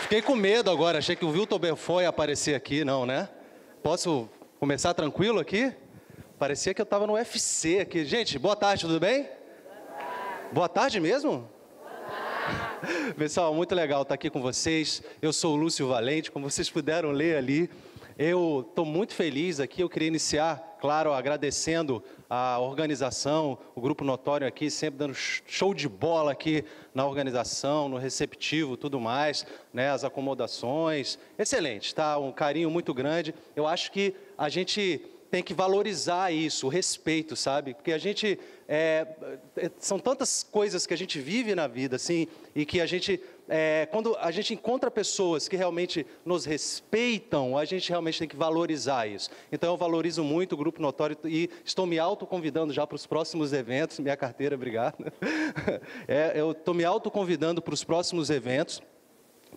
Fiquei com medo agora, achei que o Wilton Belfort ia aparecer aqui, não, né? Posso começar tranquilo aqui? Parecia que eu estava no UFC aqui. Gente, boa tarde, tudo bem? Boa tarde mesmo? Pessoal, muito legal estar aqui com vocês. Eu sou o Lúcio Valente, como vocês puderam ler ali. Eu estou muito feliz aqui, eu queria iniciar, claro, agradecendo a organização, o Grupo Notório aqui, sempre dando show de bola aqui na organização, no receptivo, tudo mais, né, as acomodações, excelente, tá? Um carinho muito grande. Eu acho que a gente tem que valorizar isso, o respeito, sabe? Porque a gente, são tantas coisas que a gente vive na vida, assim, e que a gente, quando a gente encontra pessoas que realmente nos respeitam, a gente realmente tem que valorizar isso. Então, eu valorizo muito o Grupo Notório e estou me autoconvidando já para os próximos eventos. Minha carteira, obrigado. Eu estou me autoconvidando para os próximos eventos,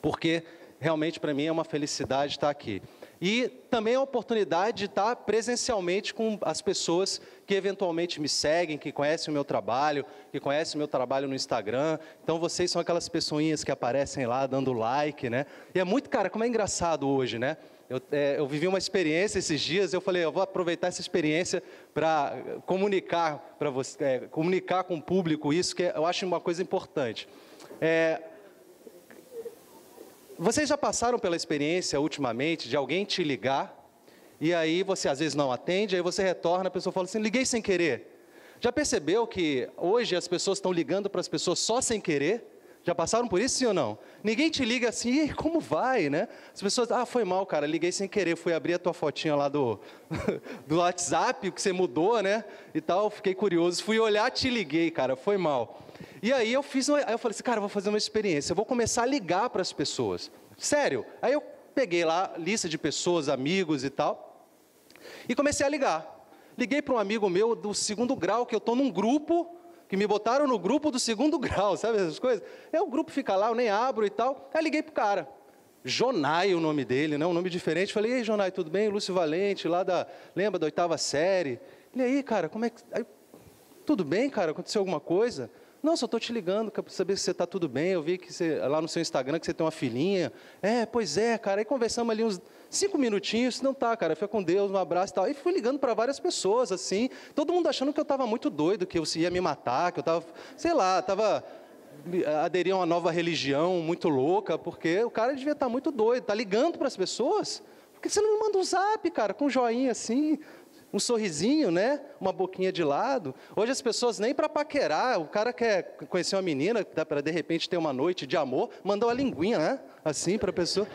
porque realmente para mim é uma felicidade estar aqui. E também é a oportunidade de estar presencialmente com as pessoas que eventualmente me seguem, que conhecem o meu trabalho, que conhecem o meu trabalho no Instagram. Então, vocês são aquelas pessoinhas que aparecem lá dando like, né? E é muito, cara, como é engraçado hoje, né? Eu vivi uma experiência esses dias, eu falei, eu vou aproveitar essa experiência para comunicar para você, comunicar com o público isso, que eu acho uma coisa importante. Vocês já passaram pela experiência, ultimamente, de alguém te ligar, e aí você às vezes não atende, aí você retorna, a pessoa fala assim, liguei sem querer. Já percebeu que hoje as pessoas estão ligando para as pessoas só sem querer? Já passaram por isso, sim ou não? Ninguém te liga assim, e como vai, né? As pessoas, foi mal, cara, liguei sem querer, fui abrir a tua fotinha lá do WhatsApp, que você mudou, né? E tal, fiquei curioso, fui olhar, te liguei, cara, foi mal. E aí eu falei assim, cara, eu vou fazer uma experiência, eu vou começar a ligar para as pessoas. Sério. Aí eu peguei lá, lista de pessoas, amigos e tal, e comecei a ligar. Liguei para um amigo meu do 2º grau, que eu estou num grupo, que me botaram no grupo do 2º grau, sabe essas coisas? Aí o grupo fica lá, eu nem abro e tal. Aí liguei pro cara. Jonai, o nome dele, né? Um nome diferente. Falei, ei, Jonai, tudo bem? Lúcio Valente, lembra da 8ª série? E aí, cara, como é que... Aí, tudo bem, cara? Aconteceu alguma coisa? Não, só estou te ligando para saber se você está tudo bem. Eu vi que você, lá no seu Instagram, que você tem uma filhinha. Pois é, cara. Aí conversamos ali uns 5 minutinhos. Não tá, cara, fica com Deus, um abraço e tal. E fui ligando para várias pessoas, assim. Todo mundo achando que eu estava muito doido, que eu ia me matar, que eu estava, sei lá, aderi a uma nova religião muito louca, porque o cara devia estar muito doido. Tá ligando para as pessoas? Por que você não me manda um zap, cara, com um joinha assim... Um sorrisinho, né? Uma boquinha de lado. Hoje as pessoas nem para paquerar, o cara quer conhecer uma menina, para de repente ter uma noite de amor, manda uma linguinha, né? Assim para a pessoa.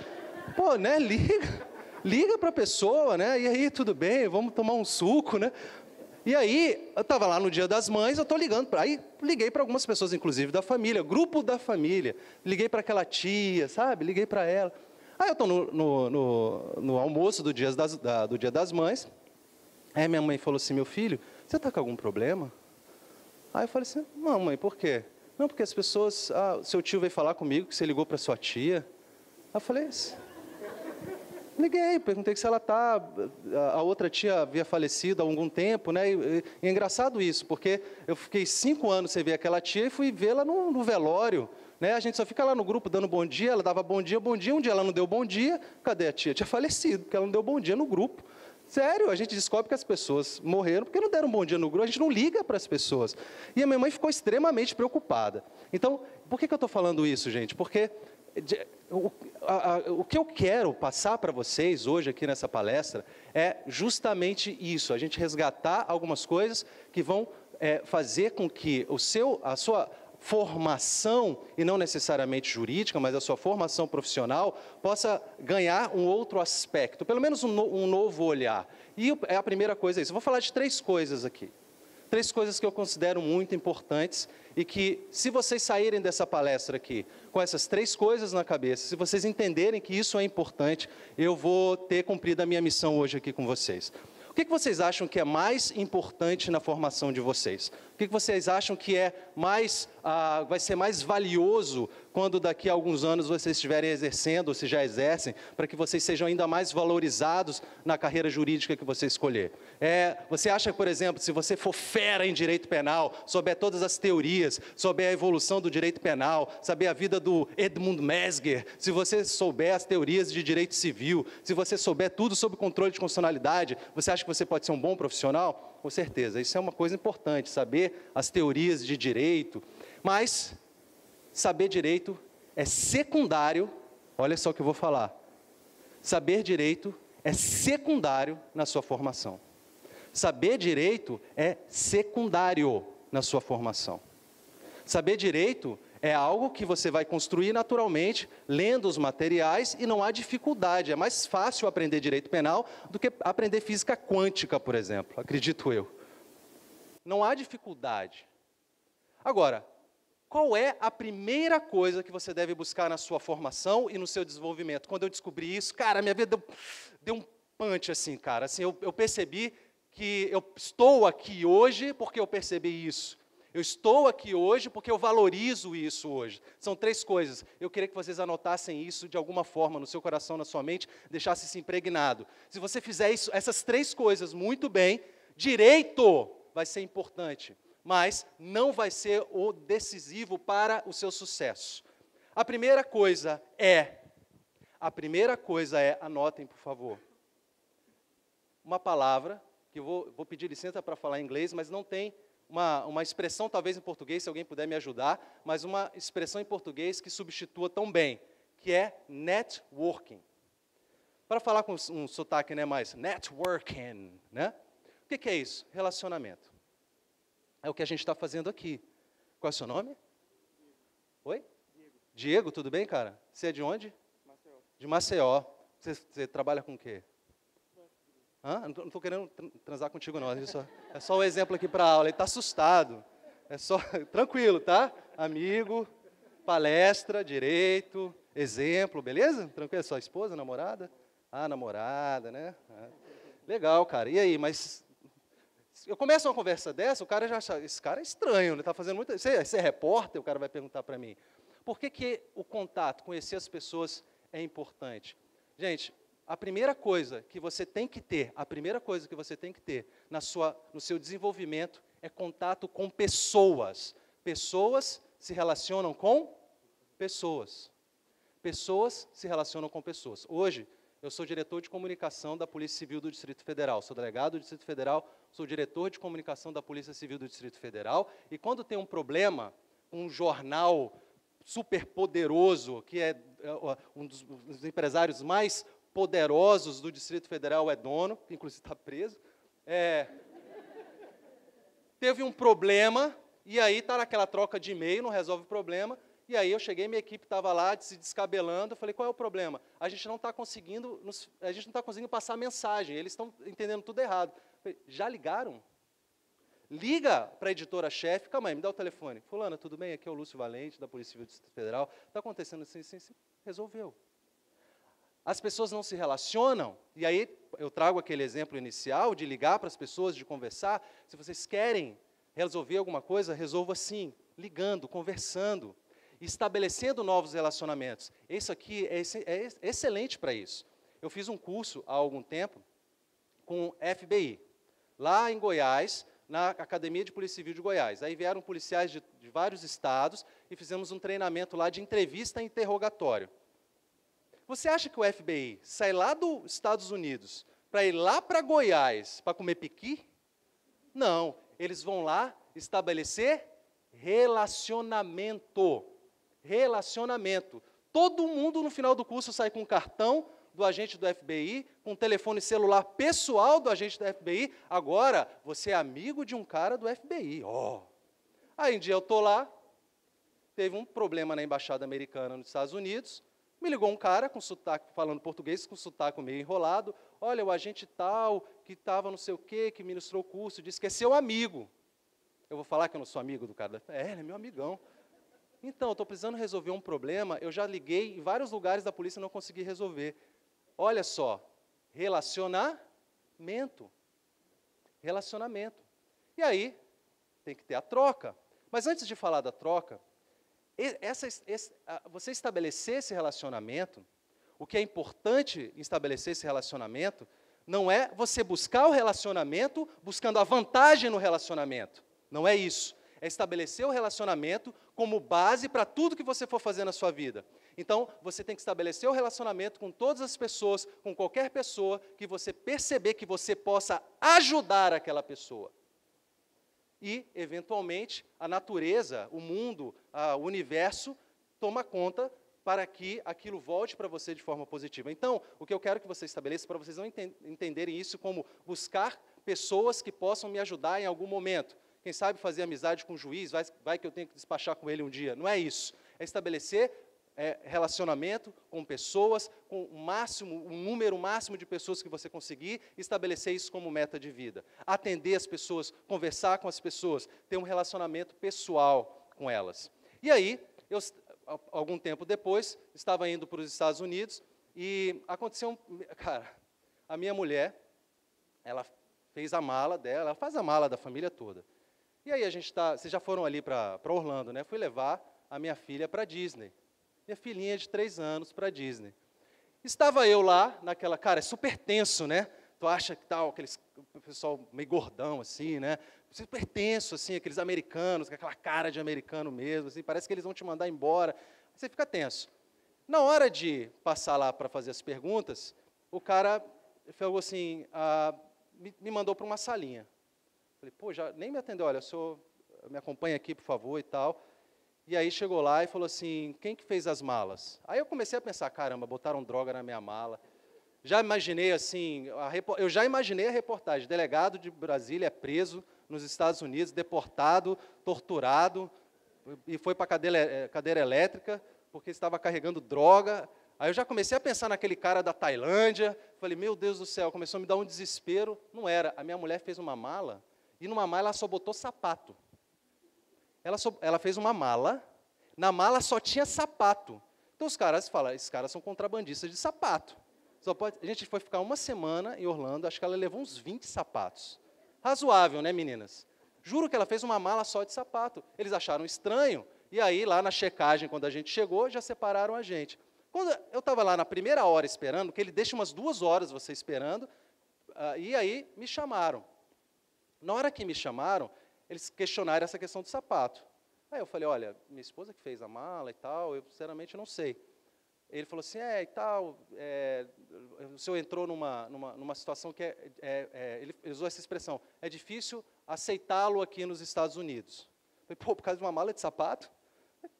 Pô, né? Liga para a pessoa, né? E aí, tudo bem? Vamos tomar um suco, né? E aí, eu estava lá no Dia das Mães, eu estou ligando, aí liguei para algumas pessoas, inclusive da família, grupo da família. Liguei para aquela tia, sabe? Liguei para ela. Aí eu estou no almoço do Dia das Mães. Aí minha mãe falou assim, meu filho, você está com algum problema? Aí eu falei assim, não, mãe, por quê? Não, porque as pessoas, seu tio veio falar comigo que você ligou para sua tia. Aí eu falei, liguei, perguntei se ela está, a outra tia havia falecido há algum tempo, né? E é engraçado isso, porque eu fiquei 5 anos sem ver aquela tia e fui vê-la no velório. Né? A gente só fica lá no grupo dando bom dia, ela dava bom dia, um dia ela não deu bom dia, cadê a tia? Tinha falecido, porque ela não deu bom dia no grupo. Sério, a gente descobre que as pessoas morreram porque não deram um bom dia no grupo, a gente não liga para as pessoas. E a minha mãe ficou extremamente preocupada. Então, por que eu estou falando isso, gente? Porque o que eu quero passar para vocês hoje aqui nessa palestra é justamente isso, a gente resgatar algumas coisas que vão fazer com que a sua formação, e não necessariamente jurídica, mas a sua formação profissional, possa ganhar um outro aspecto, pelo menos um novo olhar. E a primeira coisa é isso. Eu vou falar de 3 coisas aqui. 3 coisas que eu considero muito importantes e que, se vocês saírem dessa palestra aqui com essas 3 coisas na cabeça, se vocês entenderem que isso é importante, eu vou ter cumprido a minha missão hoje aqui com vocês. O que vocês acham que é mais importante na formação de vocês? O que vocês acham que é mais vai ser mais valioso quando daqui a alguns anos vocês estiverem exercendo, ou se já exercem, para que vocês sejam ainda mais valorizados na carreira jurídica que você escolher. Você acha, por exemplo, se você for fera em direito penal, souber todas as teorias, souber a evolução do direito penal, saber a vida do Edmund Mesger, se você souber as teorias de direito civil, se você souber tudo sobre controle de constitucionalidade, você acha que você pode ser um bom profissional? Com certeza, isso é uma coisa importante, saber as teorias de direito, mas saber direito é secundário, olha só o que eu vou falar, saber direito é secundário na sua formação. Saber direito é secundário na sua formação. Saber direito é algo que você vai construir naturalmente, lendo os materiais, e não há dificuldade. É mais fácil aprender direito penal do que aprender física quântica, por exemplo, acredito eu. Não há dificuldade. Agora, qual é a primeira coisa que você deve buscar na sua formação e no seu desenvolvimento? Quando eu descobri isso, cara, minha vida deu um punch assim, cara. Assim, eu percebi que eu estou aqui hoje porque eu percebi isso. Eu estou aqui hoje porque eu valorizo isso hoje. São 3 coisas. Eu queria que vocês anotassem isso de alguma forma no seu coração, na sua mente, deixasse isso impregnado. Se você fizer isso, essas 3 coisas muito bem, direito vai ser importante, mas não vai ser o decisivo para o seu sucesso. A primeira coisa é, anotem por favor, uma palavra, que eu vou pedir licença para falar em inglês, mas não tem uma expressão, talvez em português, se alguém puder me ajudar, mas uma expressão em português que substitua tão bem, que é networking. Para falar com um sotaque, né, mais networking, né? O que é isso? Relacionamento. É o que a gente está fazendo aqui. Qual é o seu nome? Oi? Diego, tudo bem, cara? Você é de onde? Maceió. De Maceió. Você trabalha com o quê? Não estou querendo transar contigo, não. É só um exemplo aqui para a aula. Ele está assustado. É só, tranquilo, tá? Amigo, palestra, direito, exemplo, beleza? Tranquilo? É sua esposa, namorada? Namorada, né? Legal, cara. E aí, mas eu começo uma conversa dessa, o cara já acha, esse cara é estranho, ele está fazendo muito... Você é repórter? O cara vai perguntar para mim. Por que o contato, conhecer as pessoas é importante? Gente, a primeira coisa que você tem que ter, no seu desenvolvimento é contato com pessoas. Pessoas se relacionam com pessoas. Pessoas se relacionam com pessoas. Hoje, eu sou diretor de comunicação da Polícia Civil do Distrito Federal, sou delegado do Distrito Federal, sou diretor de comunicação da Polícia Civil do Distrito Federal, e quando tem um problema, um jornal super poderoso, que é um dos empresários mais poderosos do Distrito Federal, é dono, que inclusive está preso, teve um problema, e aí está naquela troca de e-mail, não resolve o problema, e aí eu cheguei, minha equipe estava lá se descabelando, eu falei, qual é o problema? A gente não está conseguindo passar a mensagem, eles estão entendendo tudo errado. Eu falei, já ligaram? Liga para a editora-chefe, calma aí, me dá o telefone. Fulana, tudo bem? Aqui é o Lúcio Valente, da Polícia Civil do Distrito Federal. Está acontecendo assim, resolveu. As pessoas não se relacionam, e aí eu trago aquele exemplo inicial de ligar para as pessoas, de conversar. Se vocês querem resolver alguma coisa, resolva assim, ligando, conversando, estabelecendo novos relacionamentos. Isso aqui é excelente para isso. Eu fiz um curso há algum tempo com o FBI, lá em Goiás, na Academia de Polícia Civil de Goiás. Aí vieram policiais de vários estados e fizemos um treinamento lá de entrevista e interrogatório. Você acha que o FBI sai lá dos Estados Unidos para ir lá para Goiás para comer piqui? Não, eles vão lá estabelecer relacionamento. Relacionamento. Todo mundo no final do curso sai com um cartão do agente do FBI, com um telefone celular pessoal do agente do FBI. Agora, você é amigo de um cara do FBI. Aí um dia eu estou lá, teve um problema na embaixada americana nos Estados Unidos, me ligou um cara com sotaque, falando português, com sotaque meio enrolado. Olha, o agente tal, que estava não sei o quê, que ministrou o curso, disse que é seu amigo. Eu vou falar que eu não sou amigo do cara? Ele é meu amigão. Então, estou precisando resolver um problema, eu já liguei em vários lugares da polícia e não consegui resolver. Olha só, relacionamento. Relacionamento. E aí, tem que ter a troca. Mas antes de falar da troca, você estabelecer esse relacionamento, o que é importante em estabelecer esse relacionamento, não é você buscar o relacionamento buscando a vantagem no relacionamento. Não é isso. É estabelecer o relacionamento como base para tudo que você for fazer na sua vida. Então, você tem que estabelecer o relacionamento com todas as pessoas, com qualquer pessoa, que você perceber que você possa ajudar aquela pessoa. E, eventualmente, a natureza, o mundo, o universo, toma conta para que aquilo volte para você de forma positiva. Então, o que eu quero que você estabeleça, para vocês não entenderem isso como buscar pessoas que possam me ajudar em algum momento. Quem sabe fazer amizade com o juiz, vai que eu tenho que despachar com ele um dia. Não é isso. É estabelecer relacionamento com pessoas, com um número máximo de pessoas que você conseguir, estabelecer isso como meta de vida. Atender as pessoas, conversar com as pessoas, ter um relacionamento pessoal com elas. E aí, algum tempo depois, estava indo para os Estados Unidos e aconteceu cara, a minha mulher, ela fez a mala dela, ela faz a mala da família toda. E aí vocês já foram ali para Orlando, né? Fui levar a minha filha para Disney. Minha filhinha de 3 anos para Disney. Estava eu lá, cara, é super tenso, né? Tu acha que tal, o pessoal meio gordão, assim, né? Super tenso, assim, aqueles americanos, com aquela cara de americano mesmo, assim, parece que eles vão te mandar embora. Você fica tenso. Na hora de passar lá para fazer as perguntas, o cara falou assim, me mandou para uma salinha. Falei, pô, já nem me atendeu, olha, o senhor me acompanha aqui, por favor, e tal. E aí chegou lá e falou assim, quem que fez as malas? Aí eu comecei a pensar, caramba, botaram droga na minha mala. Já imaginei assim, eu já imaginei a reportagem, delegado de Brasília é preso nos Estados Unidos, deportado, torturado, e foi para a cadeira elétrica, porque estava carregando droga. Aí eu já comecei a pensar naquele cara da Tailândia, falei, meu Deus do céu, começou a me dar um desespero. Não era, a minha mulher fez uma mala, e numa mala ela só botou sapato. Ela fez uma mala, na mala só tinha sapato. Então os caras falam, esses caras são contrabandistas de sapato. A gente foi ficar uma semana em Orlando, acho que ela levou uns 20 sapatos. Razoável, né, meninas? Juro que ela fez uma mala só de sapato. Eles acharam estranho, e aí lá na checagem, quando a gente chegou, já separaram a gente. Quando eu estava lá na primeira hora esperando, porque ele deixa umas 2 horas você esperando, e aí me chamaram. Na hora que me chamaram, eles questionaram essa questão do sapato. Aí eu falei, olha, minha esposa que fez a mala e tal, eu sinceramente não sei. Ele falou assim, e tal, o senhor entrou numa situação que ele usou essa expressão, é difícil aceitá-lo aqui nos Estados Unidos. Eu falei, pô, por causa de uma mala de sapato?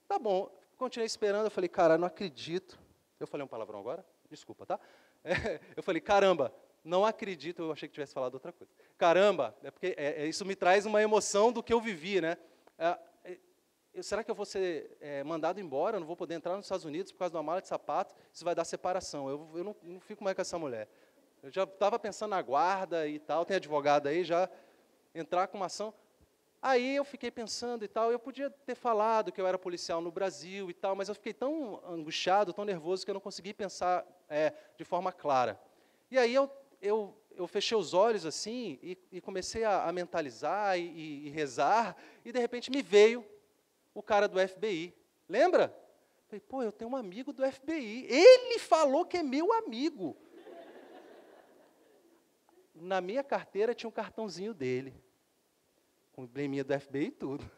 Tá bom, continuei esperando, eu falei, cara, não acredito. Eu falei um palavrão agora? Desculpa, tá? Eu falei, caramba, não acredito, eu achei que tivesse falado outra coisa. Caramba, é porque isso me traz uma emoção do que eu vivi, né? Será que eu vou ser mandado embora? Eu não vou poder entrar nos Estados Unidos por causa de uma mala de sapato? Isso vai dar separação. Eu não fico mais com essa mulher. Eu já estava pensando na guarda e tal, tem advogado aí, já entrar com uma ação. Aí eu fiquei pensando e tal, eu podia ter falado que eu era policial no Brasil e tal, mas eu fiquei tão angustiado, tão nervoso, que eu não consegui pensar de forma clara. E aí eu fechei os olhos assim e comecei a mentalizar e rezar, e de repente me veio o cara do FBI. Lembra? Falei, pô, eu tenho um amigo do FBI. Ele falou que é meu amigo. Na minha carteira tinha um cartãozinho dele, com o embleminha do FBI e tudo.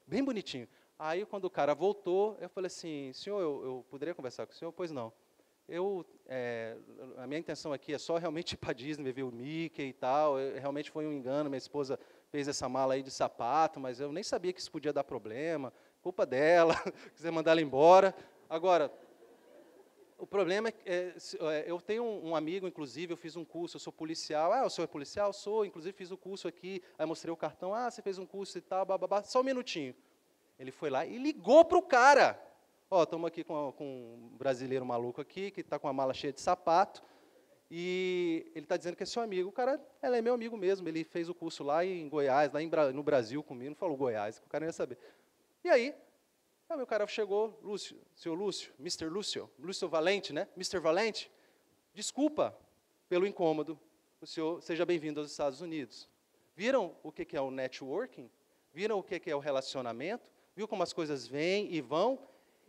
Bem bonitinho. Aí, quando o cara voltou, eu falei assim, senhor, eu poderia conversar com o senhor? Pois não. A minha intenção aqui é só realmente ir para a Disney, ver o Mickey e tal. Realmente foi um engano, minha esposa fez essa mala aí de sapato, mas eu nem sabia que isso podia dar problema. Culpa dela, quiser mandar ela embora. Agora, o problema eu tenho um amigo, inclusive, eu fiz um curso, eu sou policial. Ah, o senhor é policial? Sou, inclusive fiz o curso aqui. Aí mostrei o cartão, você fez um curso e tal, bababá. Só um minutinho. Ele foi lá e ligou para o cara. Ó, estamos aqui com um brasileiro maluco aqui, que está com a mala cheia de sapato, e ele está dizendo que é seu amigo. O cara, ela é meu amigo mesmo, ele fez o curso lá em Goiás, lá no Brasil comigo, não falou Goiás, que o cara não ia saber. E aí, o cara chegou, Lúcio, senhor Lúcio, Mr. Lúcio, Lúcio Valente, né? Mr. Valente, desculpa pelo incômodo, o senhor seja bem-vindo aos Estados Unidos. Viram o que é o networking? viram o que é o relacionamento, viu como as coisas vêm e vão,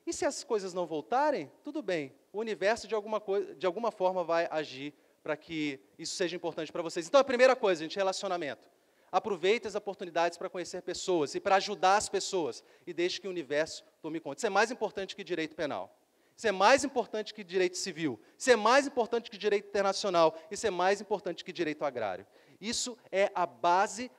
e se as coisas não voltarem, tudo bem, o universo de alguma forma vai agir para que isso seja importante para vocês. Então, a primeira coisa, gente, relacionamento. Aproveite as oportunidades para conhecer pessoas e para ajudar as pessoas, e deixe que o universo tome conta. Isso é mais importante que direito penal. Isso é mais importante que direito civil. Isso é mais importante que direito internacional. Isso é mais importante que direito agrário. Isso é a base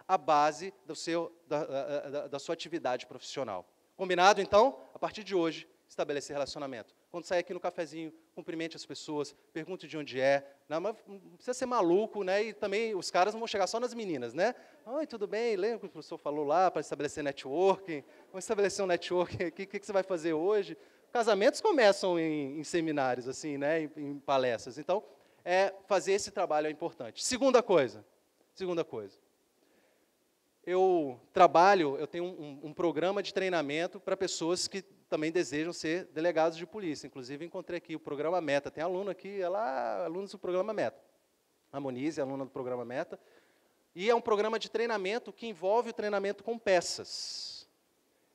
da sua atividade profissional. Combinado, então? A partir de hoje, estabelecer relacionamento. Quando sair aqui no cafezinho, cumprimente as pessoas, pergunte de onde é. Não precisa ser maluco, né? E também os caras não vão chegar só nas meninas, né? Oi, tudo bem? Lembra que o professor falou lá para estabelecer networking? Vamos estabelecer um networking aqui. O que você vai fazer hoje? Casamentos começam em seminários, assim, né? Em palestras. Então, fazer esse trabalho é importante. Segunda coisa. Eu tenho um programa de treinamento para pessoas que também desejam ser delegados de polícia. Inclusive, encontrei aqui o programa Meta. Tem aluno aqui, alunos do programa Meta. A Monize é aluna do programa Meta. E é um programa de treinamento que envolve o treinamento com peças.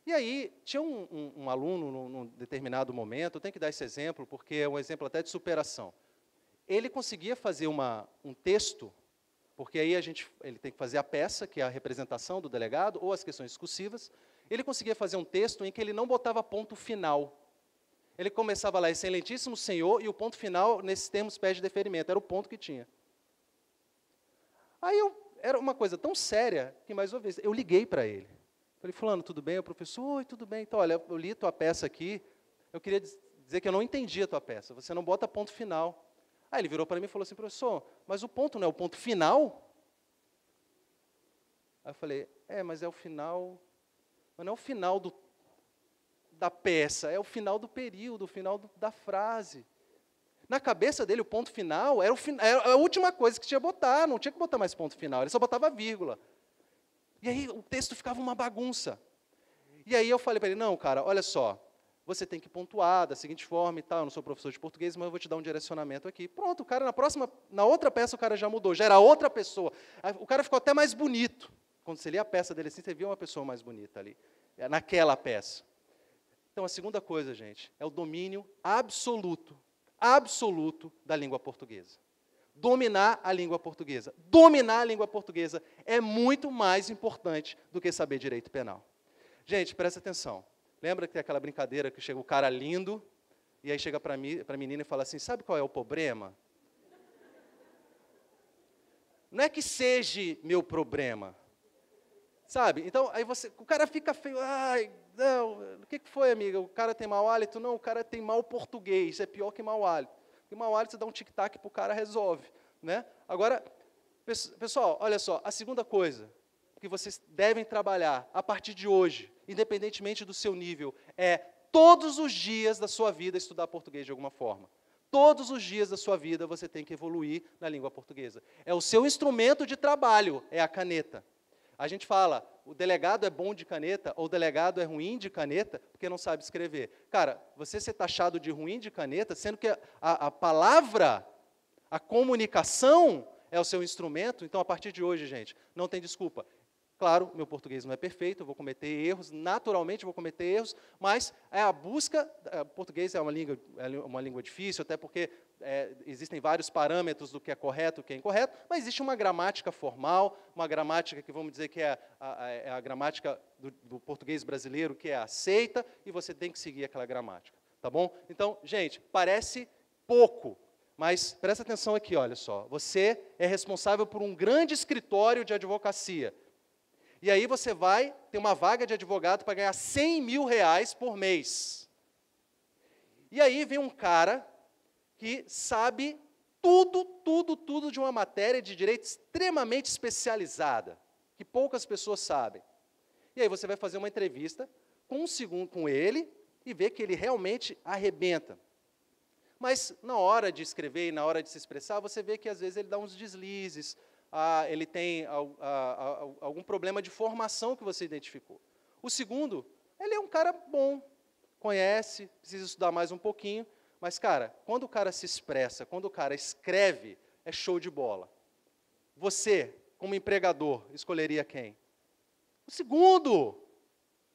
E aí, tinha um aluno, num determinado momento, eu tenho que dar esse exemplo, porque é um exemplo até de superação. Ele conseguia fazer um texto, porque aí ele tem que fazer a peça, que é a representação do delegado, ou as questões discursivas. Ele conseguia fazer um texto em que ele não botava ponto final. Ele começava lá, excelentíssimo senhor, e o ponto final, nesses termos, pede deferimento. Era o ponto que tinha. Aí, era uma coisa tão séria, que mais uma vez, eu liguei para ele. Falei, fulano, tudo bem? O professor, oi, tudo bem. Então, olha, eu li tua peça aqui, eu queria dizer que eu não entendi a tua peça, você não bota ponto final. Aí ele virou para mim e falou assim, professor, mas o ponto não é o ponto final? Aí eu falei, mas é o final, mas não é o final da peça, é o final do período, o final da frase. Na cabeça dele, o ponto final era a última coisa que tinha que botar, não tinha que botar mais ponto final, ele só botava vírgula. E aí o texto ficava uma bagunça. E aí eu falei para ele, não, cara, olha só, você tem que pontuar da seguinte forma e tal, eu não sou professor de português, mas eu vou te dar um direcionamento aqui. Pronto, o cara, na outra peça, o cara já mudou, já era outra pessoa. O cara ficou até mais bonito. Quando você lia a peça dele assim, você via uma pessoa mais bonita ali, naquela peça. Então, a segunda coisa, gente, é o domínio absoluto da língua portuguesa. Dominar a língua portuguesa. Dominar a língua portuguesa é muito mais importante do que saber direito penal. Gente, presta atenção. Lembra que tem aquela brincadeira que chega o cara lindo, e aí chega para a menina e fala assim, sabe qual é o problema? Não é que seja meu problema. Sabe? Então, aí o cara fica feio, ai, não, o que foi, amiga? O cara tem mau hálito? Não, o cara tem mau português, é pior que mau hálito. Porque mau hálito, você dá um tic-tac para o cara, resolve. Né? Agora, pessoal, olha só, a segunda coisa que vocês devem trabalhar a partir de hoje, independentemente do seu nível, é todos os dias da sua vida estudar português de alguma forma. Todos os dias da sua vida você tem que evoluir na língua portuguesa. É o seu instrumento de trabalho, é a caneta. A gente fala, o delegado é bom de caneta, ou o delegado é ruim de caneta, porque não sabe escrever. Cara, você ser taxado de ruim de caneta, sendo que a palavra, a comunicação é o seu instrumento, então, a partir de hoje, gente, não tem desculpa. Claro, meu português não é perfeito, eu vou cometer erros, naturalmente eu vou cometer erros, mas é a busca, português é uma língua difícil, até porque existem vários parâmetros do que é correto e o que é incorreto, mas existe uma gramática formal, uma gramática que vamos dizer que é a gramática do português brasileiro, que é aceita, e você tem que seguir aquela gramática, tá bom? Então, gente, parece pouco, mas presta atenção aqui, olha só, você é responsável por um grande escritório de advocacia, e aí você vai ter uma vaga de advogado para ganhar R$100 mil por mês. E aí vem um cara que sabe tudo de uma matéria de direito extremamente especializada, que poucas pessoas sabem. E aí você vai fazer uma entrevista com ele e ver que ele realmente arrebenta. Mas na hora de escrever e na hora de se expressar, você vê que às vezes ele dá uns deslizes, ele tem algum problema de formação que você identificou. O segundo, ele é um cara bom, conhece, precisa estudar mais um pouquinho, mas, cara, quando o cara se expressa, quando o cara escreve, é show de bola. Você, como empregador, escolheria quem? O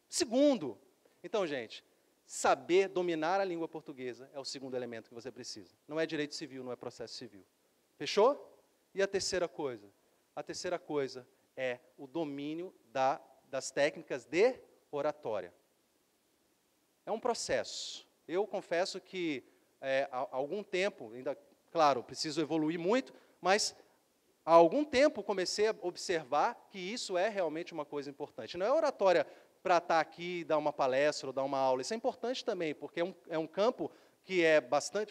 segundo. Então, gente, saber dominar a língua portuguesa é o segundo elemento que você precisa. Não é direito civil, não é processo civil. Fechou? E a terceira coisa? A terceira coisa é o domínio das técnicas de oratória. É um processo. Eu confesso que há algum tempo, ainda, claro, preciso evoluir muito, mas há algum tempo comecei a observar que isso é realmente uma coisa importante. Não é oratória para estar aqui, dar uma palestra ou dar uma aula. Isso é importante também, porque é um campo que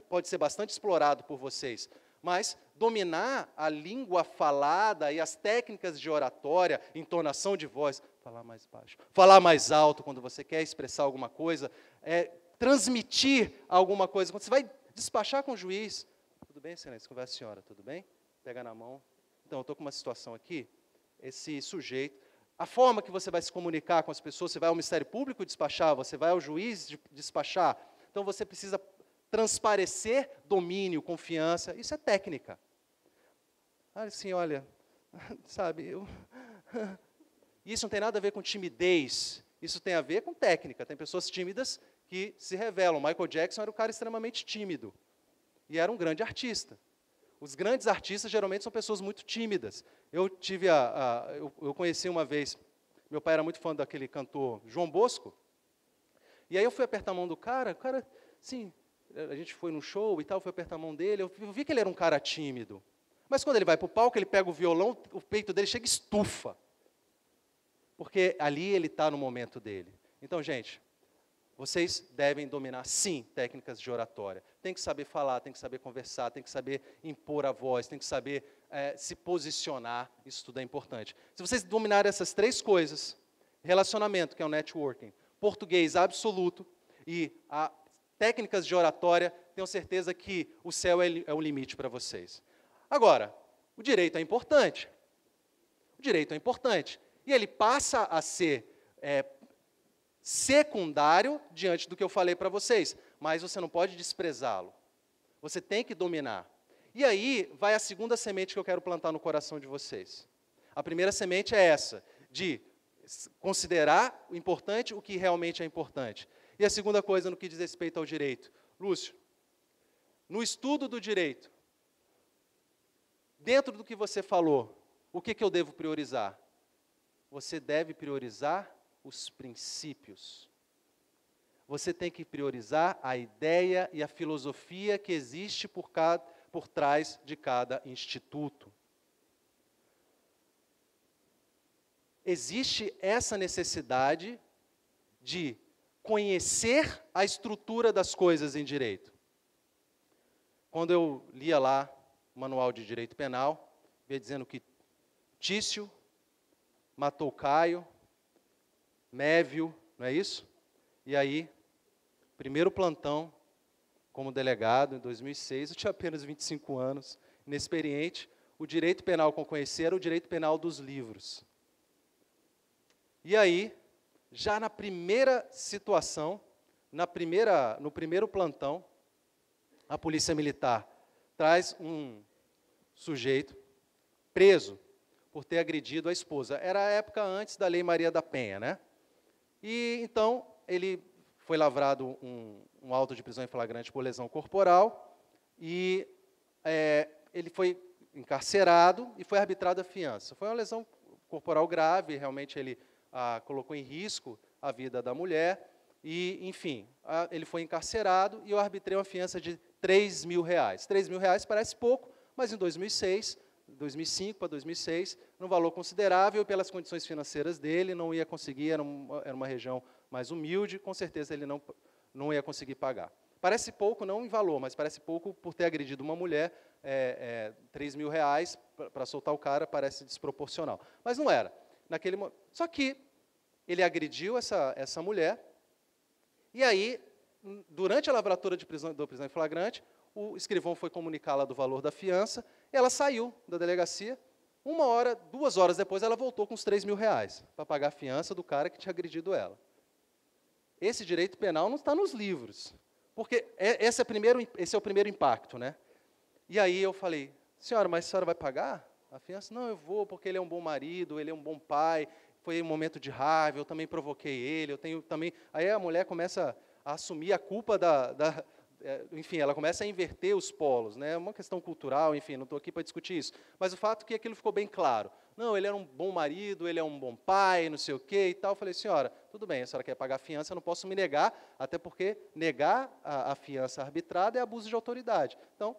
pode ser bastante explorado por vocês. Mas dominar a língua falada e as técnicas de oratória, entonação de voz, falar mais baixo, falar mais alto quando você quer expressar alguma coisa, transmitir alguma coisa. Quando você vai despachar com o juiz, tudo bem, excelência, conversa com a senhora, tudo bem? Pega na mão. Então, eu estou com uma situação aqui, esse sujeito, a forma que você vai se comunicar com as pessoas, você vai ao Ministério Público despachar, você vai ao juiz despachar, então você precisa transparecer domínio, confiança, isso é técnica. Assim, olha, sabe, isso não tem nada a ver com timidez, isso tem a ver com técnica. Tem pessoas tímidas que se revelam. Michael Jackson era um cara extremamente tímido e era um grande artista. Os grandes artistas geralmente são pessoas muito tímidas. Eu conheci uma vez, meu pai era muito fã daquele cantor João Bosco, e aí eu fui apertar a mão do cara, o cara, sim, a gente foi num show e tal, fui apertar a mão dele, eu vi que ele era um cara tímido. Mas quando ele vai para o palco, ele pega o violão, o peito dele chega e estufa. Porque ali ele está no momento dele. Então, gente, vocês devem dominar, sim, técnicas de oratória. Tem que saber falar, tem que saber conversar, tem que saber impor a voz, tem que saber se posicionar, isso tudo é importante. Se vocês dominarem essas três coisas, relacionamento, que é o networking, português absoluto e técnicas de oratória, tenho certeza que o céu é o limite para vocês. Agora, o direito é importante. O direito é importante. E ele passa a ser secundário diante do que eu falei para vocês, mas você não pode desprezá-lo. Você tem que dominar. E aí vai a segunda semente que eu quero plantar no coração de vocês. A primeira semente é essa, de considerar o importante o que realmente é importante. E a segunda coisa no que diz respeito ao direito. Lúcio, no estudo do direito, dentro do que você falou, o que eu devo priorizar? Você deve priorizar os princípios. Você tem que priorizar a ideia e a filosofia que existe por trás de cada instituto. Existe essa necessidade de conhecer a estrutura das coisas em direito. Quando eu lia lá o manual de direito penal, via dizendo que Tício matou Caio, Mévio, não é isso? E aí, primeiro plantão como delegado, em 2006, eu tinha apenas 25 anos, inexperiente, o direito penal que eu conheci era o direito penal dos livros. E aí, já na primeira situação, no primeiro plantão, a polícia militar traz um sujeito preso por ter agredido a esposa. Era a época antes da Lei Maria da Penha, né? E então ele foi lavrado um auto de prisão em flagrante por lesão corporal e ele foi encarcerado e foi arbitrado a fiança. Foi uma lesão corporal grave, realmente ele colocou em risco a vida da mulher e, enfim, ele foi encarcerado e eu arbitrei uma fiança de R$3.000. R$3.000 parece pouco, mas em 2005 para 2006, um valor considerável, pelas condições financeiras dele, não ia conseguir, era uma região mais humilde, com certeza ele não ia conseguir pagar. Parece pouco, não em valor, mas parece pouco por ter agredido uma mulher, R$3.000 para soltar o cara parece desproporcional. Mas não era. Só que ele agrediu essa mulher, e aí, durante a lavratura da prisão em flagrante, o escrivão foi comunicá-la do valor da fiança, ela saiu da delegacia, 2 horas depois ela voltou com os R$3.000 para pagar a fiança do cara que tinha agredido ela. Esse direito penal não está nos livros, porque esse é o primeiro impacto, né? E aí eu falei, senhora, mas a senhora vai pagar a fiança? Não, eu vou, porque ele é um bom marido, ele é um bom pai, foi um momento de raiva, eu também provoquei ele, eu tenho também... Aí a mulher começa a assumir a culpa enfim, ela começa a inverter os polos, né? É uma questão cultural, enfim, não estou aqui para discutir isso. Mas o fato é que aquilo ficou bem claro. Não, ele era um bom marido, ele é um bom pai, não sei o quê e tal. Eu falei, senhora, tudo bem, a senhora quer pagar a fiança, eu não posso me negar, até porque negar a fiança arbitrada é abuso de autoridade. Então,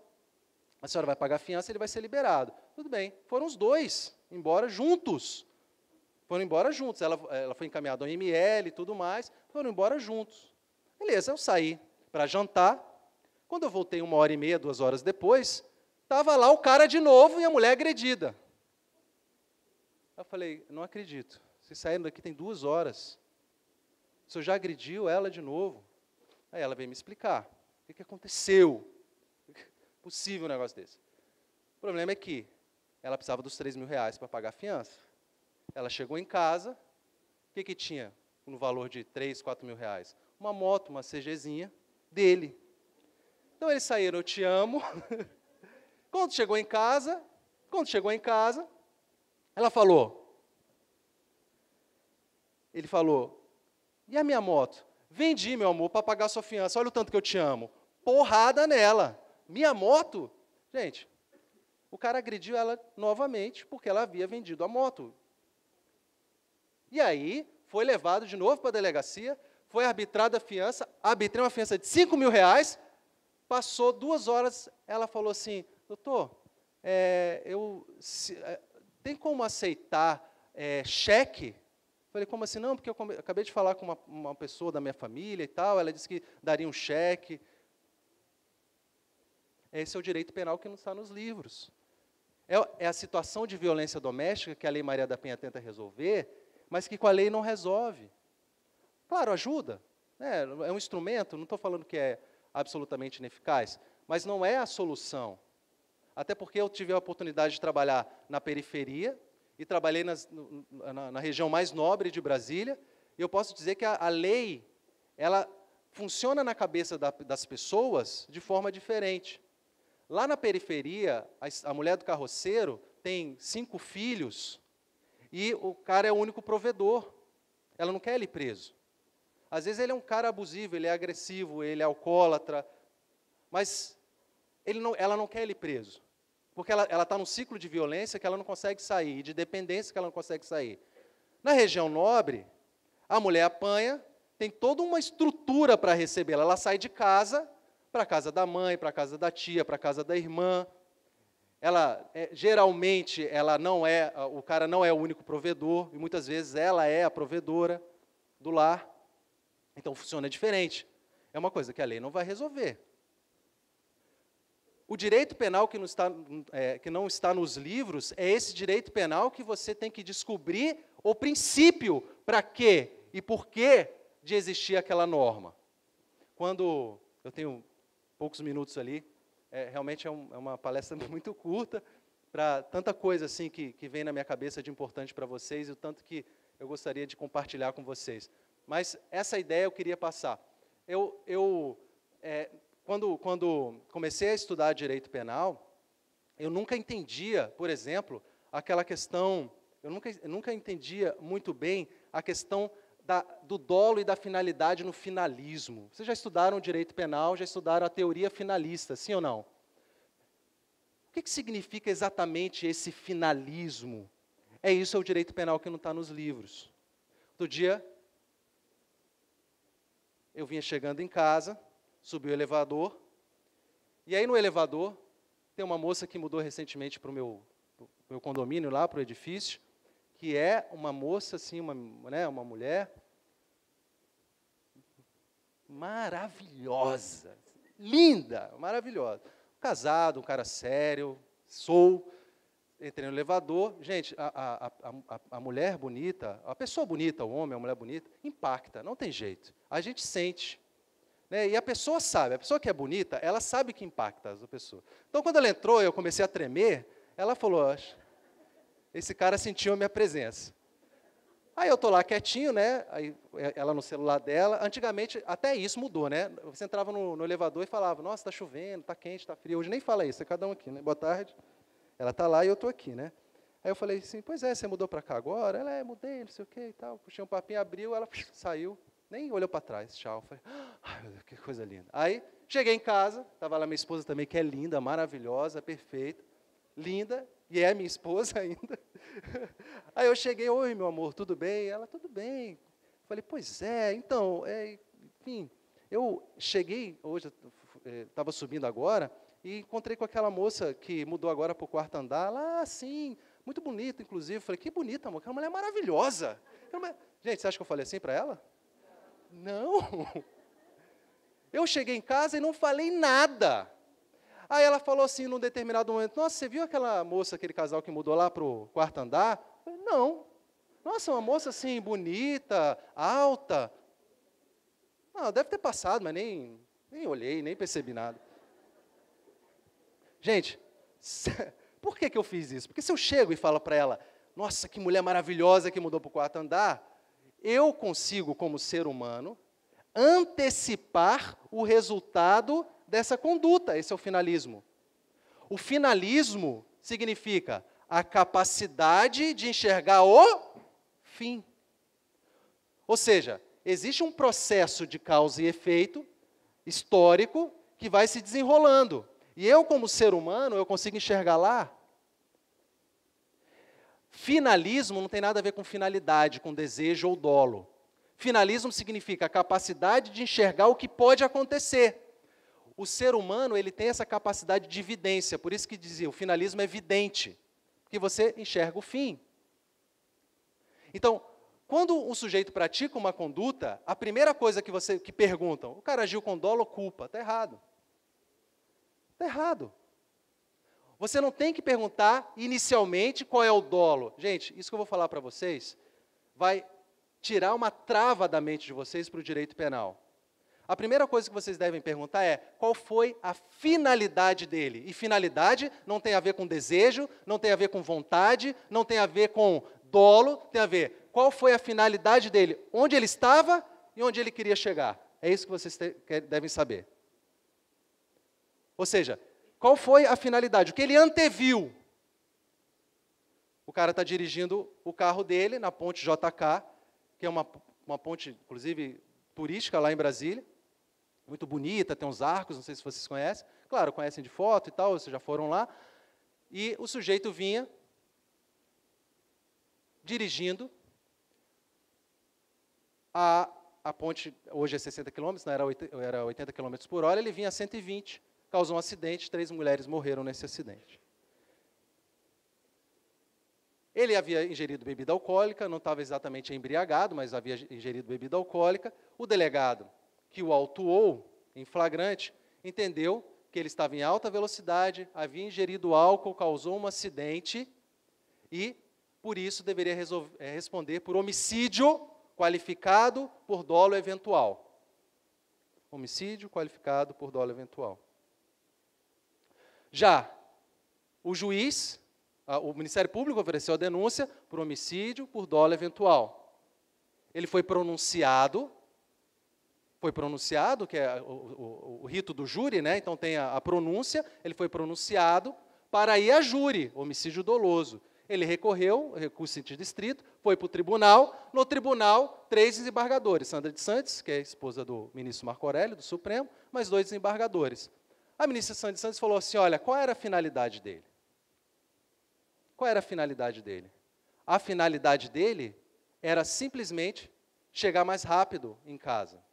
a senhora vai pagar a fiança, ele vai ser liberado. Tudo bem, foram os dois embora juntos. Foram embora juntos. Ela foi encaminhada ao ML e tudo mais, foram embora juntos. Beleza, eu saí para jantar. Quando eu voltei 1h30, 2 horas depois, estava lá o cara de novo e a mulher agredida. Eu falei, não acredito. Vocês saíram daqui tem 2 horas. O senhor já agrediu ela de novo? Aí ela veio me explicar. O que aconteceu? Possível um negócio desse. O problema é que ela precisava dos R$3.000 para pagar a fiança. Ela chegou em casa, o que tinha no valor de R$3.000, R$4.000? Uma moto, uma CGzinha dele. Então eles saíram, eu te amo. Quando chegou em casa, ela falou, ele falou, e a minha moto? Vendi, meu amor, para pagar a sua fiança, olha o tanto que eu te amo. Porrada nela. Minha moto? Gente, o cara agrediu ela novamente, porque ela havia vendido a moto. E aí, foi levado de novo para a delegacia, foi arbitrada a fiança, arbitrei uma fiança de R$5.000, passou 2 horas, ela falou assim, doutor, tem como aceitar cheque? Falei, como assim? Não, porque eu acabei de falar com uma pessoa da minha família e tal, ela disse que daria um cheque. Esse é o direito penal que não está nos livros. É a situação de violência doméstica que a Lei Maria da Penha tenta resolver, mas que com a lei não resolve. Claro, ajuda, né? É um instrumento, não estou falando que é absolutamente ineficaz, mas não é a solução. Até porque eu tive a oportunidade de trabalhar na periferia e trabalhei na região mais nobre de Brasília, e eu posso dizer que a lei, ela funciona na cabeça das pessoas de forma diferente. Lá na periferia, a mulher do carroceiro tem 5 filhos e o cara é o único provedor. Ela não quer ele preso. Às vezes ele é um cara abusivo, ele é agressivo, ele é alcoólatra, mas ela não quer ele preso. Porque ela está num ciclo de violência que ela não consegue sair, de dependência que ela não consegue sair. Na região nobre, a mulher apanha, tem toda uma estrutura para recebê-la. Ela sai de casa para a casa da mãe, para a casa da tia, para a casa da irmã. Geralmente, o cara não é o único provedor, e muitas vezes ela é a provedora do lar. Então, funciona diferente. É uma coisa que a lei não vai resolver. O direito penal que não está nos livros é esse direito penal que você tem que descobrir o princípio para quê e por que de existir aquela norma. Quando eu tenho poucos minutos ali, realmente é uma palestra muito curta, para tanta coisa assim que vem na minha cabeça de importante para vocês, e o tanto que eu gostaria de compartilhar com vocês. Mas essa ideia eu queria passar. Quando comecei a estudar direito penal, eu nunca entendia, por exemplo, aquela questão, eu nunca entendia muito bem a questão do dolo e da finalidade no finalismo. Vocês já estudaram direito penal, já estudaram a teoria finalista, sim ou não? O que significa exatamente esse finalismo? Isso é o direito penal que não está nos livros. Outro dia, eu vinha chegando em casa, subi o elevador, e aí no elevador, tem uma moça que mudou recentemente para o meu condomínio, lá para o edifício, que é uma moça, assim, uma mulher maravilhosa, linda, maravilhosa. Casado, um cara sério, entrei no elevador, gente, a mulher bonita, a pessoa bonita, o homem, a mulher bonita, impacta, não tem jeito, a gente sente. Né? E a pessoa sabe, a pessoa que é bonita, ela sabe que impacta a pessoa. Então, quando ela entrou, eu comecei a tremer, ela falou, esse cara sentiu a minha presença. Aí eu estou lá quietinho, né? Aí ela no celular dela. Antigamente, até isso mudou, né? Você entrava no elevador e falava, nossa, está chovendo, está quente, está frio. Hoje nem fala isso, é cada um aqui, né? Boa tarde. Ela está lá e eu estou aqui, né? Aí eu falei assim, pois é, você mudou para cá agora? Ela, mudei, não sei o que e tal. Puxei um papinho, abriu, ela saiu, nem olhou para trás, tchau. Falei, ai, meu Deus, que coisa linda. Aí, cheguei em casa, estava lá minha esposa também, que é linda, maravilhosa, perfeita, linda, e é minha esposa ainda. Aí eu cheguei, oi, meu amor, tudo bem? Ela, tudo bem. Falei, pois é, então, enfim, eu cheguei, hoje, estava subindo agora, e encontrei com aquela moça que mudou agora para o quarto andar, lá, sim, muito bonita, inclusive. Falei, que bonita, amor, aquela mulher é maravilhosa. Gente, você acha que eu falei assim para ela? Não. Eu cheguei em casa e não falei nada. Aí ela falou assim, num determinado momento, nossa, você viu aquela moça, aquele casal que mudou lá para o quarto andar? Eu falei, não. Nossa, uma moça assim, bonita, alta. Não, deve ter passado, mas nem olhei, nem percebi nada. Gente, por que eu fiz isso? Porque se eu chego e falo para ela, nossa, que mulher maravilhosa que mudou para o quarto andar, eu consigo, como ser humano, antecipar o resultado dessa conduta. Esse é o finalismo. O finalismo significa a capacidade de enxergar o fim. Ou seja, existe um processo de causa e efeito histórico que vai se desenrolando. E eu, como ser humano, eu consigo enxergar lá. Finalismo não tem nada a ver com finalidade, com desejo ou dolo. Finalismo significa a capacidade de enxergar o que pode acontecer. O ser humano, ele tem essa capacidade de vidência, por isso que dizia, o finalismo é vidente, porque você enxerga o fim. Então, quando um sujeito pratica uma conduta, a primeira coisa que perguntam, o cara agiu com dolo ou culpa? Está errado. Está errado. Você não tem que perguntar inicialmente qual é o dolo. Gente, isso que eu vou falar para vocês vai tirar uma trava da mente de vocês para o direito penal. A primeira coisa que vocês devem perguntar é qual foi a finalidade dele. E finalidade não tem a ver com desejo, não tem a ver com vontade, não tem a ver com dolo, tem a ver qual foi a finalidade dele, onde ele estava e onde ele queria chegar. É isso que vocês devem saber. Ou seja, qual foi a finalidade? O que ele anteviu? O cara está dirigindo o carro dele na ponte JK, que é uma ponte, inclusive, turística lá em Brasília, muito bonita, tem uns arcos, não sei se vocês conhecem. Claro, conhecem de foto e tal, vocês já foram lá. E o sujeito vinha dirigindo a ponte, hoje é 60 km, não era 80 km por hora, ele vinha a 120, causou um acidente, 3 mulheres morreram nesse acidente. Ele havia ingerido bebida alcoólica, não estava exatamente embriagado, mas havia ingerido bebida alcoólica. O delegado, que o autuou em flagrante, entendeu que ele estava em alta velocidade, havia ingerido álcool, causou um acidente e, por isso, deveria responder por homicídio qualificado por dolo eventual. Homicídio qualificado por dolo eventual. Já o juiz, o Ministério Público ofereceu a denúncia por homicídio por dolo eventual. Ele foi pronunciado, que é o rito do júri, né? Então tem a pronúncia, ele foi pronunciado para ir a júri, homicídio doloso. Ele recorreu, recurso em sentido estrito, foi para o tribunal. No tribunal, 3 desembargadores. Sandra de Santos, que é a esposa do ministro Marco Aurélio, do Supremo, mais 2 desembargadores. A ministra Sandra de Santos falou assim, olha, qual era a finalidade dele? Qual era a finalidade dele? A finalidade dele era simplesmente chegar mais rápido em casa.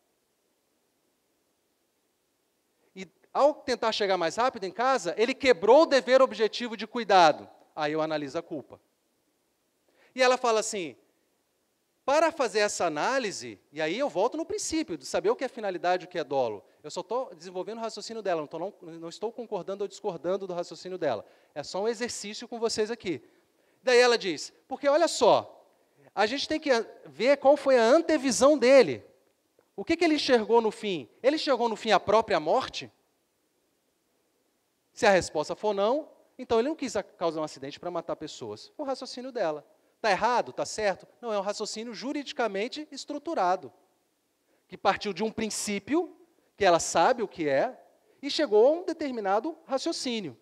E, ao tentar chegar mais rápido em casa, ele quebrou o dever objetivo de cuidado. Aí eu analiso a culpa. E ela fala assim, para fazer essa análise, e aí eu volto no princípio, de saber o que é finalidade e o que é dolo. Eu só estou desenvolvendo o raciocínio dela, não estou concordando ou discordando do raciocínio dela. É só um exercício com vocês aqui. Daí ela diz, porque olha só, a gente tem que ver qual foi a antevisão dele. O que ele enxergou no fim? Ele enxergou no fim a própria morte? Se a resposta for não, então ele não quis causar um acidente para matar pessoas. É o raciocínio dela. Está errado? Está certo? Não, é um raciocínio juridicamente estruturado, que partiu de um princípio, que ela sabe o que é, e chegou a um determinado raciocínio.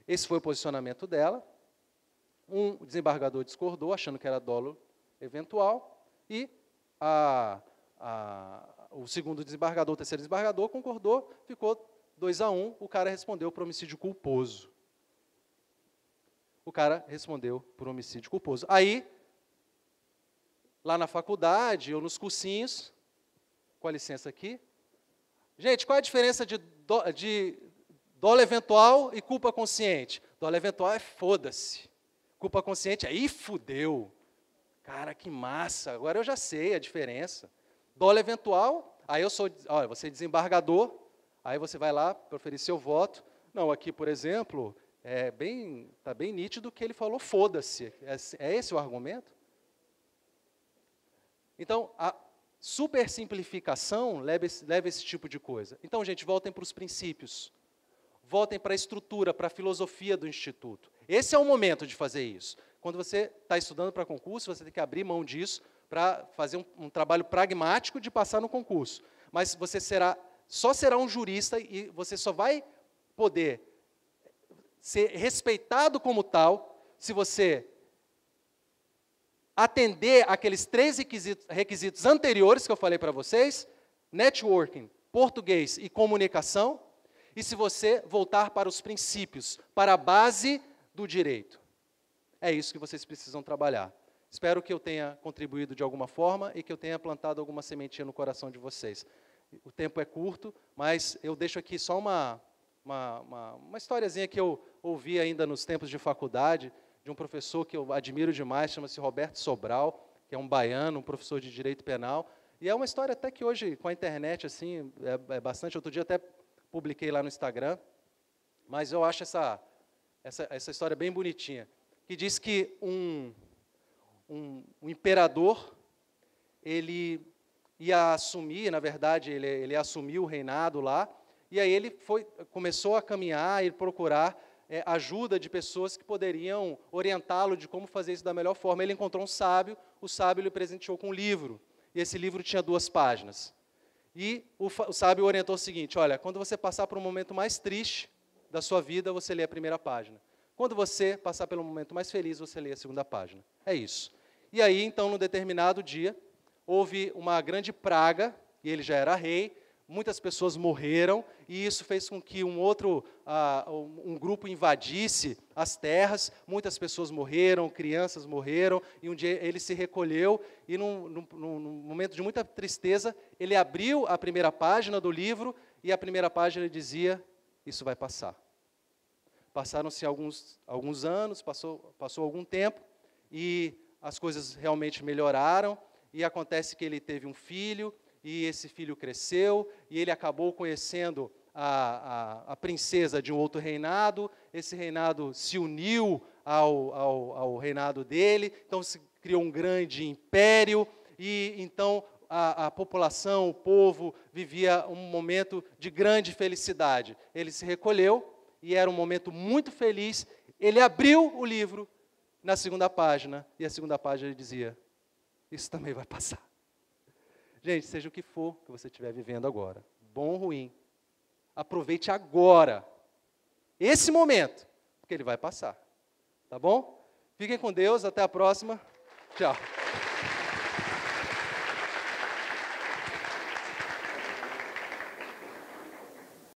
Esse foi o posicionamento dela. Um desembargador discordou, achando que era dolo eventual, e o segundo desembargador, o terceiro desembargador, concordou, ficou 2-1, o cara respondeu por homicídio culposo. O cara respondeu por homicídio culposo. Aí, lá na faculdade, ou nos cursinhos, com a licença aqui, gente, qual é a diferença de dolo eventual e culpa consciente? Dolo eventual é foda-se. Culpa consciente, aí fudeu. Cara, que massa, agora eu já sei a diferença. Dolo eventual, aí olha, você é desembargador, aí você vai lá proferir seu voto. Não, aqui, por exemplo, está bem nítido que ele falou foda-se. É esse o argumento? Então, a supersimplificação leva esse tipo de coisa. Então, gente, voltem para os princípios. Voltem para a estrutura, para a filosofia do Instituto. Esse é o momento de fazer isso. Quando você está estudando para concurso, você tem que abrir mão disso para fazer um trabalho pragmático de passar no concurso. Mas você só será um jurista e você só vai poder ser respeitado como tal se você atender aqueles 3 requisitos anteriores que eu falei para vocês, networking, português e comunicação, e se você voltar para os princípios, para a base do direito. É isso que vocês precisam trabalhar. Espero que eu tenha contribuído de alguma forma e que eu tenha plantado alguma sementinha no coração de vocês. O tempo é curto, mas eu deixo aqui só uma historiazinha que eu ouvi ainda nos tempos de faculdade, de um professor que eu admiro demais, chama-se Roberto Sobral, que é um baiano, um professor de direito penal. E é uma história até que hoje, com a internet, assim, é bastante. Outro dia até publiquei lá no Instagram, mas eu acho essa história bem bonitinha, que diz que um imperador, ele ia assumir, na verdade, ele assumiu o reinado lá, e aí ele começou a caminhar e procurar ajuda de pessoas que poderiam orientá-lo de como fazer isso da melhor forma. Ele encontrou um sábio, o sábio lhe presenteou com um livro, e esse livro tinha 2 páginas. E o sábio orientou o seguinte: olha, quando você passar por um momento mais triste da sua vida, você lê a primeira página. Quando você passar pelo momento mais feliz, você lê a segunda página. É isso. E aí, então, num determinado dia, houve uma grande praga, e ele já era rei, muitas pessoas morreram, e isso fez com que um grupo invadisse as terras, muitas pessoas morreram, crianças morreram, e um dia ele se recolheu, e num momento de muita tristeza, ele abriu a primeira página do livro, e a primeira página dizia: isso vai passar. Passaram-se alguns anos, passou algum tempo, e as coisas realmente melhoraram, e acontece que ele teve um filho, e esse filho cresceu, e ele acabou conhecendo a princesa de um outro reinado, esse reinado se uniu ao reinado dele, então se criou um grande império, e então a população, o povo, vivia um momento de grande felicidade. Ele se recolheu, e era um momento muito feliz, ele abriu o livro na segunda página, e a segunda página dizia: isso também vai passar. Gente, seja o que for que você estiver vivendo agora, bom ou ruim, aproveite agora, esse momento, porque ele vai passar. Tá bom? Fiquem com Deus, até a próxima. Tchau.